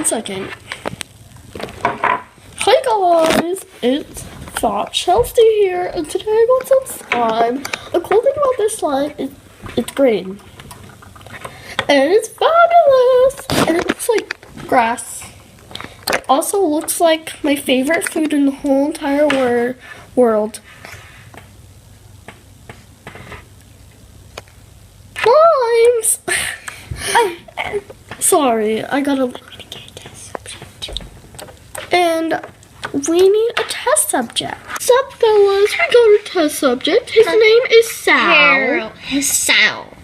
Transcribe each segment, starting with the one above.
second. Hi guys, it's Fat Chelsea here, and today I got some slime. The cool thing about this slime is it's green. And it's fabulous! And it looks like grass. It also looks like my favorite food in the whole entire world. Slimes! Sorry, I gotta get a test subject. And we need a test subject. Sup, fellas? We got a test subject. His name is Sal. Sal.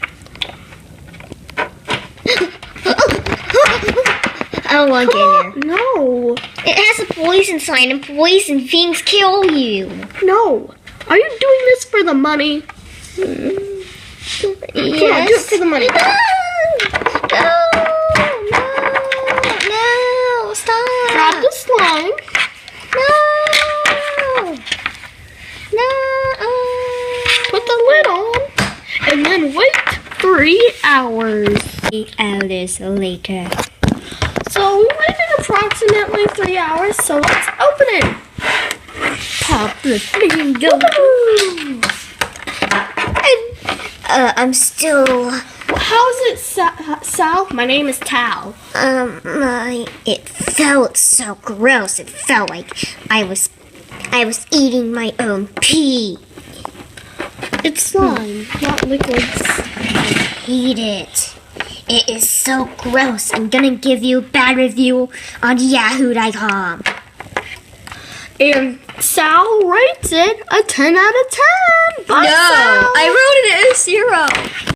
I don't want to get in there. No. It has a poison sign, and poison things kill you. No. Are you doing this for the money? Yes. Come on, do it for the money. No, stop. Grab the slime. No. Put the lid on. And then wait 3 hours. 8 hours later. So we waited approximately 3 hours, so let's open it. Pop the thing, go. I'm still... How's it, Sal? My name is Tal. It felt so gross. It felt like I was eating my own pee. It's slime, not liquids. I hate it. It is so gross. I'm gonna give you a bad review on Yahoo.com. And Sal rates it a 10 out of 10. Bye, No, Sal. I wrote it as a 0.